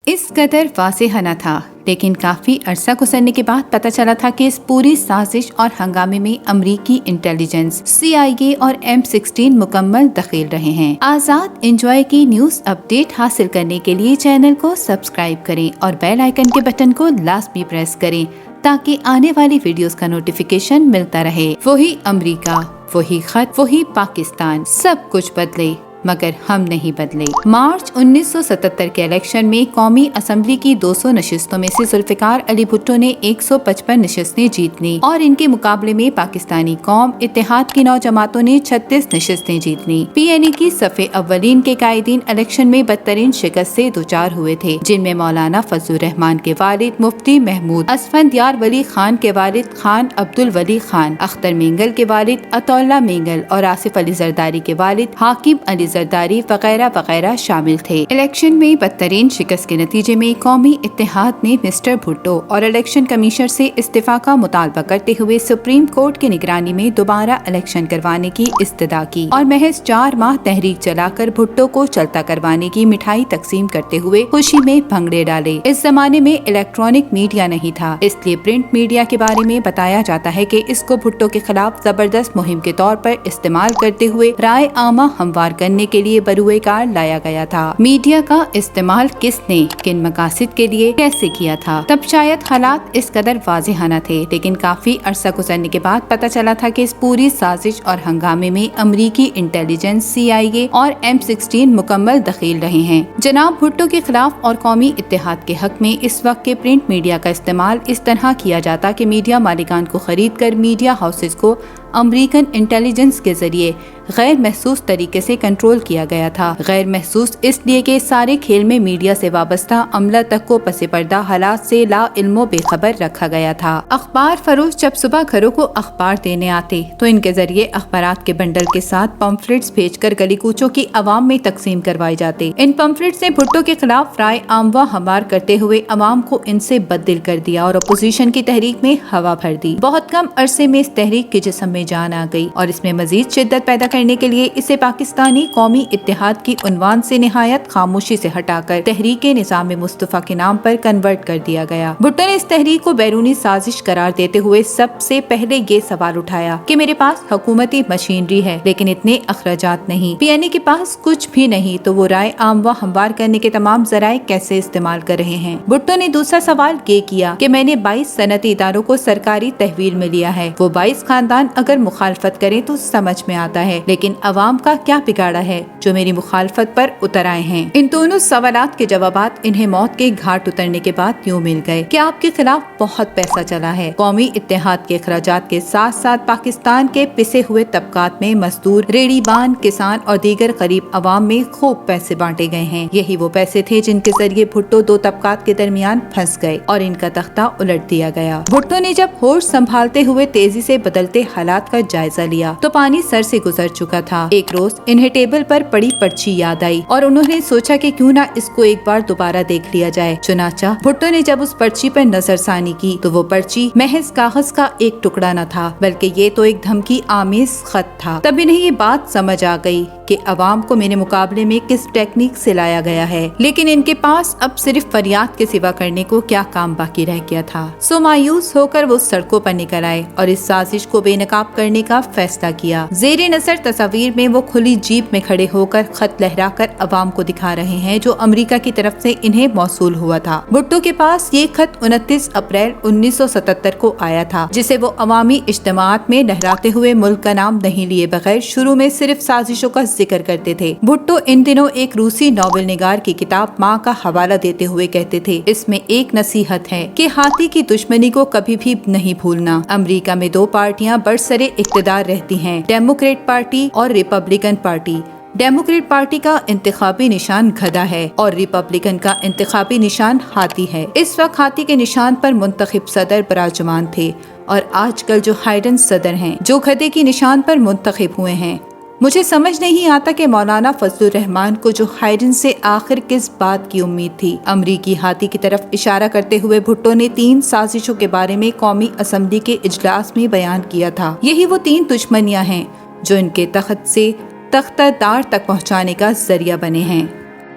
इस कदर वाज़ेह न था, लेकिन काफ़ी अरसा गुजरने के बाद पता चला था कि इस पूरी साजिश और हंगामे में अमरीकी इंटेलिजेंस CIA और M16 मुकम्मल दखील रहे हैं। आज़ाद इंजॉय की न्यूज़ अपडेट हासिल करने के लिए चैनल को सब्सक्राइब करें और बेल आइकन के बटन को लाजमी प्रेस करें ताकि आने वाली वीडियोस का नोटिफिकेशन मिलता रहे। वही अमरीका, वही खत, वही पाकिस्तान, सब कुछ बदले मगर हम नहीं बदले। मार्च 1977 के इलेक्शन में कौमी असम्बली की 200 नशिस्तों में से जुल्फिकार अली भुट्टो ने 155 नशिस्तें जीत ली और इनके मुकाबले में पाकिस्तानी कौम इत्तेहाद की 9 जमातों ने 36 नशिस्तें जीत ली। PNA की सफ़े अव्वलीन के कायदीन इलेक्शन में बदतरीन शिकस्त से दुचार हुए थे, जिनमें मौलाना फजलुर रहमान के वालिद मुफ्ती महमूद असफंदयार वली खान के वालिद खान अब्दुल वली खान, अख्तर मेंगल के वालिद अतौल्ला मेंगल और आसिफ अली जरदारी के वालिद हाकिम अली जरदारी वगैरह वगैरह शामिल थे। इलेक्शन में बदतरीन शिकस्त के नतीजे में कौमी इत्तेहाद ने मिस्टर भुट्टो और इलेक्शन कमीशनर से इस्तीफा का मुतालबा करते हुए सुप्रीम कोर्ट की निगरानी में दोबारा इलेक्शन करवाने की इस्तदा की और महज 4 माह तहरीक चलाकर भुट्टो को चलता करवाने की मिठाई तकसीम करते हुए खुशी में भंगड़े डाले। इस जमाने में इलेक्ट्रॉनिक मीडिया नहीं था, इसलिए प्रिंट मीडिया के बारे में बताया जाता है कि इसको भुट्टो के खिलाफ जबरदस्त मुहिम के तौर पर इस्तेमाल करते हुए राय आमा हमवार करने के लिए बरूए कार लाया गया था। मीडिया का इस्तेमाल किसने, किन मकासद के लिए, कैसे किया था, तब शायद हालात इस कदर वाज़ेह न थे, लेकिन काफी अरसा गुजरने के बाद पता चला था कि इस पूरी साजिश और हंगामे में अमरीकी इंटेलिजेंस CIA और M16 मुकम्मल दखील रहे हैं। जनाब भुट्टो के खिलाफ और कौमी इत्तेहाद के हक में इस वक्त के प्रिंट मीडिया का इस्तेमाल इस तरह किया जाता कि मीडिया मालिकान को खरीद कर मीडिया हाउसेज को अमेरिकन इंटेलिजेंस के जरिए गैर महसूस तरीके से कंट्रोल किया गया था। गैर महसूस इसलिए कि सारे खेल में मीडिया से वाबस्ता अमला तक को पसे पर्दा हालात से ला इल्मो बेखबर रखा गया था। अखबार फरोश जब सुबह घरों को अखबार देने आते तो इनके जरिए अखबारात के बंडल के साथ पम्फलेट्स भेजकर गली कूचों की आवाम में तकसीम करवाए जाते। इन पम्फलेट्स ने भुट्टो के खिलाफ राय आमवा हमार करते हुए अवाम को इनसे बददिल कर दिया और अपोजिशन की तहरीक में हवा भर दी। बहुत कम अरसे में इस तहरीक के जिस्म में जान आ गई और इसमें मजीद शिद्दत पैदा करने के लिए इसे पाकिस्तानी कौमी इत्तेहाद की उन्वान से निहायत खामोशी से हटाकर तहरीके निज़ाम मुस्तफा के नाम पर कन्वर्ट कर दिया गया। भुट्टो ने इस तहरीक को बैरूनी साजिश करार देते हुए सबसे पहले ये सवाल उठाया कि मेरे पास हुकूमती मशीनरी है लेकिन इतने अखराजात नहीं, PNA के पास कुछ भी नहीं, तो वो राय आम व हमवार करने के तमाम जराए कैसे इस्तेमाल कर रहे हैं। भुट्टो ने दूसरा सवाल ये किया कि मैंने 22 सनती इदारों को सरकारी तहवील में लिया है, वो 22 खानदान अगर मुखालफत करें तो समझ में आता है, लेकिन अवाम का क्या बिगाड़ा है जो मेरी मुखालफत पर उतर आए हैं। इन दोनों सवालात के जवाबात इन्हें मौत के घाट उतरने के बाद यूँ मिल गए कि आपके खिलाफ बहुत पैसा चला है। कौमी इत्तेहाद के अखराजात के साथ साथ पाकिस्तान के पिसे हुए तबकात में मजदूर, रेड़ीबान, किसान और दीगर गरीब अवाम में खूब पैसे बांटे गए हैं। यही वो पैसे थे जिनके जरिए भुट्टो 2 तबकात के दरमियान फंस गए और इनका तख्ता उलट दिया गया। भुट्टो ने जब होश संभालते हुए तेजी से बदलते हालात का जायजा लिया तो पानी सर से गुजर चुका था। एक रोज इन्हें टेबल पर पड़ी पर्ची याद आई और उन्होंने सोचा कि क्यों ना इसको एक बार दोबारा देख लिया जाए। चुनाचा भुट्टो ने जब उस पर्ची पर नजरसानी की तो वो पर्ची महज कागज का एक टुकड़ा न था, बल्कि ये तो एक धमकी आमेज खत था। तब इन्हें ये बात समझ आ गई कि अवाम को मेरे मुकाबले में किस टेक्निक से लाया गया है, लेकिन इनके पास अब सिर्फ फरियाद के सिवा करने को क्या काम बाकी रह गया था। सो मायूस होकर वो सड़कों पर निकल आए और इस साजिश को बेनकाब करने का फैसला किया। जेरे नजर तस्वीर में वो खुली जीप में खड़े होकर खत लहराकर अवाम को दिखा रहे हैं जो अमेरिका की तरफ से इन्हें मौसूल हुआ था। भुट्टो के पास ये खत 29 अप्रैल 1977 को आया था, जिसे वो अवामी इज्तिमात में लहराते हुए मुल्क का नाम नहीं लिए बगैर शुरू में सिर्फ साजिशों का जिक्र करते थे। भुट्टो इन दिनों एक रूसी नॉवेल निगार की किताब माँ का हवाला देते हुए कहते थे, इसमें एक नसीहत है कि हाथी की दुश्मनी को कभी भी नहीं भूलना। अमेरिका में 2 पार्टियां बरसरे इक्तदार रहती हैं, डेमोक्रेट पार्टी और रिपब्लिकन पार्टी। डेमोक्रेट पार्टी का इंतखाबी निशान गधा है और रिपब्लिकन का इंतखाबी निशान हाथी है। इस वक्त हाथी के निशान पर मुंतखब सदर बराजमान थे और आजकल जो हाइडन सदर हैं जो गधे की निशान पर मुंतखब हुए हैं। मुझे समझ नहीं आता कि मौलाना फजलुर रहमान को जो हाइडन से आखिर किस बात की उम्मीद थी। अमरीकी हाथी की तरफ इशारा करते हुए भुट्टो ने 3 साजिशों के बारे में कौमी असम्बली के इजलास में बयान किया था। यही वो 3 दुश्मनियां हैं जो इनके तख्त से तख्तादार तक पहुंचाने का जरिया बने हैं।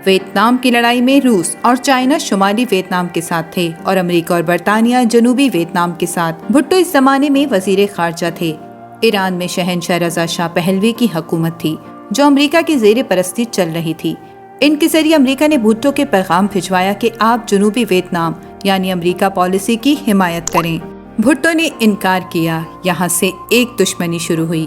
ویتنام کی لڑائی میں روس اور چائنا شمالی ویتنام کے ساتھ تھے اور امریکہ اور برطانیہ جنوبی ویتنام کے ساتھ۔ بھٹو اس زمانے میں وزیر خارجہ تھے۔ ایران میں شہنشاہ رضا شاہ پہلوی کی حکومت تھی جو امریکہ کی زیر پرستی چل رہی تھی۔ ان کے ذریعے امریکہ نے بھٹو کے پیغام بھجوایا کہ آپ جنوبی ویتنام یعنی امریکہ پالیسی کی حمایت کریں۔ بھٹو نے انکار کیا۔ یہاں سے ایک دشمنی شروع ہوئی۔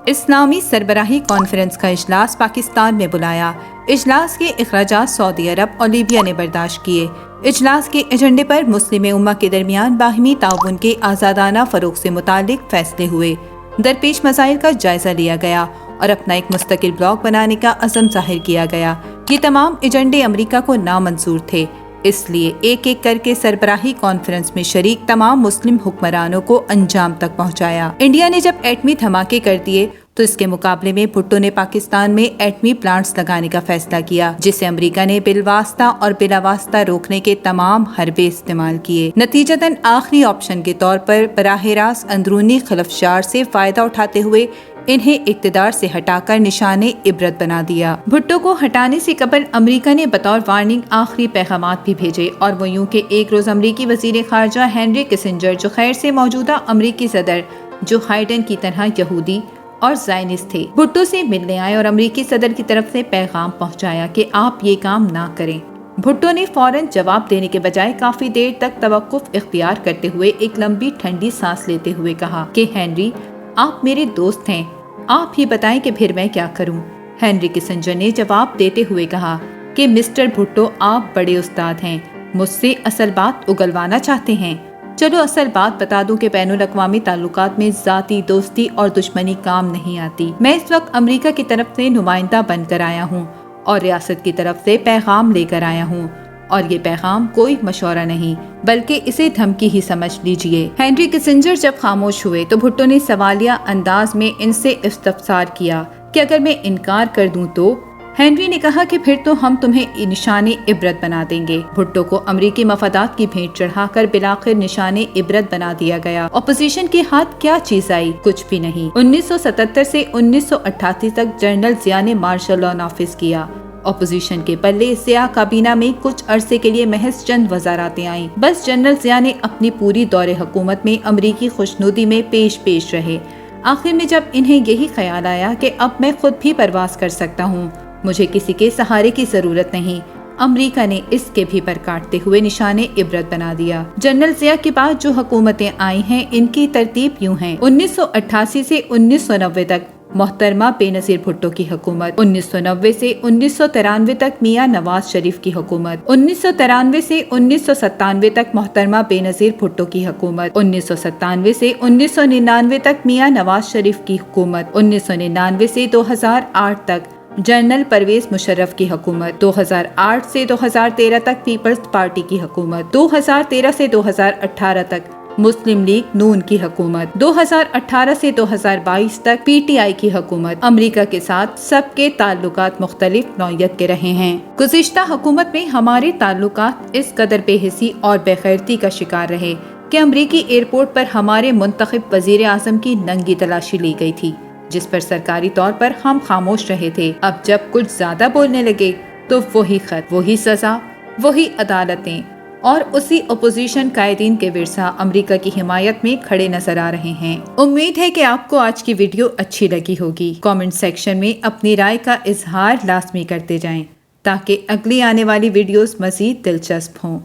اسلامی سربراہی کانفرنس کا اجلاس پاکستان میں بلایا۔ اجلاس کے اخراجات سعودی عرب اور لیبیا نے برداشت کیے۔ اجلاس کے ایجنڈے پر مسلم امہ کے درمیان باہمی تعاون کے آزادانہ فروغ سے متعلق فیصلے ہوئے۔ درپیش مسائل کا جائزہ لیا گیا اور اپنا ایک مستقل بلاک بنانے کا عزم ظاہر کیا گیا۔ یہ تمام ایجنڈے امریکہ کو نامنظور تھے، اس لیے ایک ایک کر کے سربراہی کانفرنس میں شریک تمام مسلم حکمرانوں کو انجام تک پہنچایا۔ انڈیا نے جب ایٹمی دھماکے کر دیے تو اس کے مقابلے میں بھٹو نے پاکستان میں ایٹمی پلانٹس لگانے کا فیصلہ کیا، جسے امریکہ نے بالواسطہ اور بلا واسطہ روکنے کے تمام حربے استعمال کیے۔ نتیجتاً آخری آپشن کے طور پر براہ راست اندرونی خلفشار سے فائدہ اٹھاتے ہوئے انہیں اقتدار سے ہٹا کر نشان عبرت بنا دیا۔ بھٹو کو ہٹانے سے قبل امریکہ نے بطور وارننگ آخری پیغامات بھی بھیجے، اور وہ یوں کہ ایک روز امریکی وزیر خارجہ ہینری کسنجر، جو خیر سے موجودہ امریکی صدر جو ہائیڈن کی طرح یہودی اور زائنسٹ تھے، بھٹو سے ملنے آئے اور امریکی صدر کی طرف سے پیغام پہنچایا کہ آپ یہ کام نہ کریں۔ بھٹو نے فوراً جواب دینے کے بجائے کافی دیر تک توقف اختیار کرتے ہوئے ایک لمبی ٹھنڈی سانس لیتے ہوئے کہا کہ ہینری، آپ میرے دوست ہیں، آپ ہی بتائیں کہ پھر میں کیا کروں۔ ہینری کسنجر نے جواب دیتے ہوئے کہا کہ مسٹر بھٹو، آپ بڑے استاد ہیں، مجھ سے اصل بات اگلوانا چاہتے ہیں۔ چلو اصل بات بتا دوں کہ بین الاقوامی تعلقات میں ذاتی دوستی اور دشمنی کام نہیں آتی۔ میں اس وقت امریکہ کی طرف سے نمائندہ بن کر آیا ہوں اور ریاست کی طرف سے پیغام لے کر آیا ہوں، اور یہ پیغام کوئی مشورہ نہیں بلکہ اسے دھمکی ہی سمجھ لیجئے۔ ہینری کسنجر جب خاموش ہوئے تو بھٹو نے سوالیہ انداز میں ان سے استفسار کیا کہ اگر میں انکار کر دوں تو؟ ہینری نے کہا کہ پھر تو ہم تمہیں نشان عبرت بنا دیں گے۔ بھٹو کو امریکی مفادات کی بھینٹ چڑھا کر بلاخر نشان عبرت بنا دیا گیا۔ اپوزیشن کے ہاتھ کیا چیز آئی؟ کچھ بھی نہیں۔ 1977 سے 1988 تک جنرل ضیاء نے مارشل لاء نافذ کیا۔ اپوزیشن کے پلے ضیاء کابینہ میں کچھ عرصے کے لیے محض چند وزاراتیں آئیں۔ بس جنرل ضیاء نے اپنی پوری دور حکومت میں امریکی خوشنودی میں پیش رہے۔ آخر میں جب انہیں یہی خیال آیا کہ اب میں خود بھی پرواز کر سکتا ہوں، مجھے کسی کے سہارے کی ضرورت نہیں، امریکہ نے اس کے بھی پر کاٹتے ہوئے نشان عبرت بنا دیا۔ جنرل ضیاء کے بعد جو حکومتیں آئی ہیں ان کی ترتیب یوں ہیں: 1988 سے 1990 تک محترمہ بے نظیر بھٹو کی حکومت، 1990 سے 1993 تک میاں نواز شریف کی حکومت، 1993 سے 1997 تک محترمہ بے نظیر بھٹو کی حکومت، 1997 سے 1999 تک میاں نواز شریف کی حکومت، 1999 سے 2008 تک جنرل پرویز مشرف کی حکومت، 2008 سے 2013 تک پیپلز پارٹی کی حکومت، 2013 سے 2018 تک مسلم لیگ نون کی حکومت، 2018 سے 2022 تک پی ٹی آئی کی حکومت۔ امریکہ کے ساتھ سب کے تعلقات مختلف نوعیت کے رہے ہیں۔ گزشتہ حکومت میں ہمارے تعلقات اس قدر بے حسی اور بے غیرتی کا شکار رہے کہ امریکی ایئرپورٹ پر ہمارے منتخب وزیر اعظم کی ننگی تلاشی لی گئی تھی، جس پر سرکاری طور پر ہم خاموش رہے تھے۔ اب جب کچھ زیادہ بولنے لگے تو وہی خط، وہی سزا، وہی عدالتیں اور اسی اپوزیشن قائدین کے ورثہ امریکہ کی حمایت میں کھڑے نظر آ رہے ہیں۔ امید ہے کہ آپ کو آج کی ویڈیو اچھی لگی ہوگی۔ کامنٹ سیکشن میں اپنی رائے کا اظہار لازمی کرتے جائیں تاکہ اگلی آنے والی ویڈیوز مزید دلچسپ ہوں۔